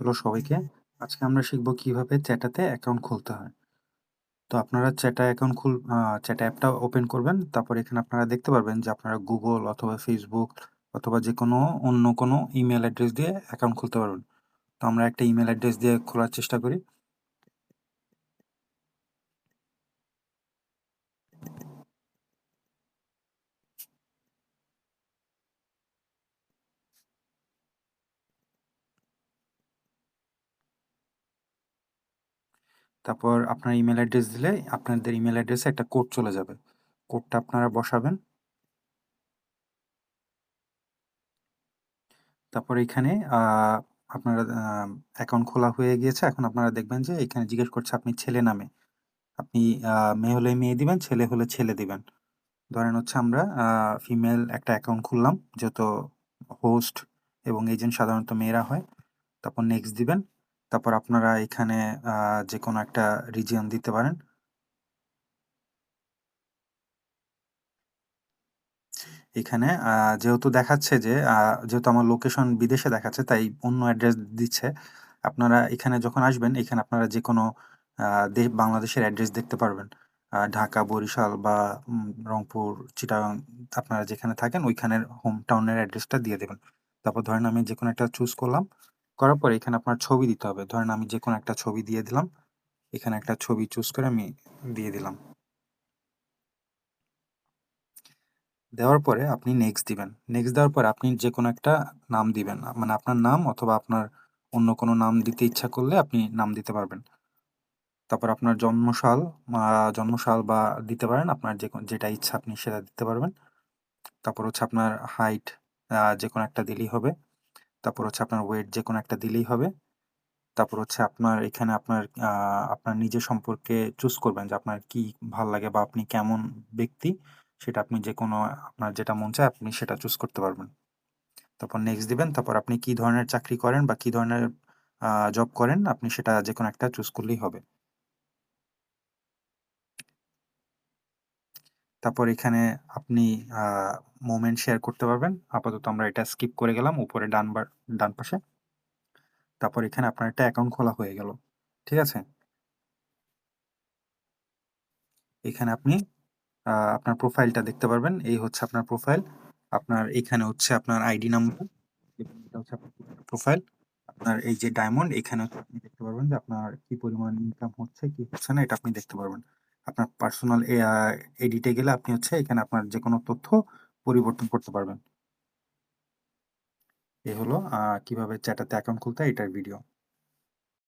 Hello সবাইকে। আজকে আমরা শিখব কিভাবে চ্যাটাতে অ্যাকাউন্ট খুলতে হয়। তো আপনারা চ্যাটা অ্যাকাউন্ট চ্যাটা অ্যাপটা ওপেন করবেন। তারপর এখানে আপনারা দেখতে পারবেন যে আপনারা Google অথবা Facebook অথবা যেকোনো অন্য কোনো ইমেইল অ্যাড্রেস দিয়ে অ্যাকাউন্ট খুলতে পারবেন। তো আমরা একটা ইমেইল অ্যাড্রেস দিয়ে খোলার চেষ্টা করি। তারপর আপনার ইমেইল অ্যাড্রেস দিলে আপনাদের ইমেইল অ্যাড্রেসে একটা কোড চলে যাবে। কোডটা আপনারা বসাবেন। তারপর এখানে আপনারা অ্যাকাউন্ট খোলা হয়ে গিয়েছে। এখন আপনারা দেখবেন যে এখানে জিজ্ঞেস করছে আপনি ছেলে নামে। আপনি মেয়ে হলে মেয়ে দিবেন, ছেলে হলে ছেলে দিবেন। ধরেন হচ্ছে আমরা ফিমেল একটা অ্যাকাউন্ট খুললাম, যেহেতু হোস্ট এবং এজেন্ট সাধারণত মেয়েরা হয়। তারপর নেক্সট দিবেন। তারপর আপনারা এখানে যেকোনো একটা রিজিয়ন দিতে পারেন। এখানে যেহেতু দেখাচ্ছে যে যেহেতু আমার লোকেশন বিদেশে দেখাচ্ছে তাই অন্য অ্যাড্রেস দিচ্ছে। আপনারা এখানে যখন আসবেন এখানে আপনারা যেকোনো বাংলাদেশের অ্যাড্রেস দেখতে পারবেন। ঢাকা, বরিশাল বা রংপুর, চিটাগাং আপনারা যেখানে থাকেন ওইখানের হোম টাউনের অ্যাড্রেসটা দিয়ে দেবেন। তারপর ধরেন আমি যেকোনো একটা চুজ করলাম। করার পরে এখানে আপনার ছবি দিতে হবে। ধরেন আমি যেকোনো একটা ছবি দিয়ে দিলাম। এখানে একটা ছবি চুজ করে আমি দিয়ে দিলাম। দেওয়ার পরে আপনি নেক্সট দিবেন। নেক্সট দেওয়ার পরে আপনি যেকোনো একটা নাম দিবেন। মানে আপনার নাম অথবা আপনার অন্য কোনো নাম দিতে ইচ্ছা করলে আপনি নাম দিতে পারবেন। তারপর আপনার জন্মসাল বা দিতে পারেন। আপনার যেটা ইচ্ছা আপনি সেটা দিতে পারবেন। তারপর হচ্ছে আপনার হাইট যেকোনো একটা দিলেই হবে। তারপর হচ্ছে আপনার ওয়েট যেকোনো একটা দিলেই হবে। তারপর হচ্ছে আপনার এখানে আপনার নিজের সম্পর্কে চুজ করবেন যে আপনার কি ভাল লাগে বা আপনি কেমন ব্যক্তি, সেটা আপনি যেকোনো আপনার যেটা মন চায় আপনি সেটা চুজ করতে পারবেন। তারপর নেক্সট দিবেন। তারপর আপনি কি ধরনের চাকরি করেন বা কি ধরনের জব করেন আপনি সেটা যেকোনো একটা চুজ করলেই হবে। তারপর এখানে আপনি আ মোমেন্ট শেয়ার করতে পারবেন। আপাতত আমরা এটা স্কিপ করে গেলাম উপরে ডান পাশে। তারপর এখানে আপনার একটা অ্যাকাউন্ট খোলা হয়ে গেল। ঠিক আছে? এখানে আপনি আপনার প্রোফাইলটা দেখতে পারবেন। এই হচ্ছে আপনার প্রোফাইল। আপনার এখানে হচ্ছে আপনার আইডি নাম্বার এবং এটা হচ্ছে আপনার প্রোফাইল। আপনার এই যে ডায়মন্ড এখানে হচ্ছে আপনি দেখতে পারবেন যে আপনার কি পরিমাণ ইনকাম হচ্ছে, কি হচ্ছে না এটা আপনি দেখতে পারবেন। আপনার পার্সোনাল এডিটে গেলে আপনি হচ্ছে এখানে আপনার যেকোনো তথ্য পরিবর্তন করতে পারবেন। এই হলো কিভাবে চ্যাটাতে অ্যাকাউন্ট খুলতে হয় এটার ভিডিও।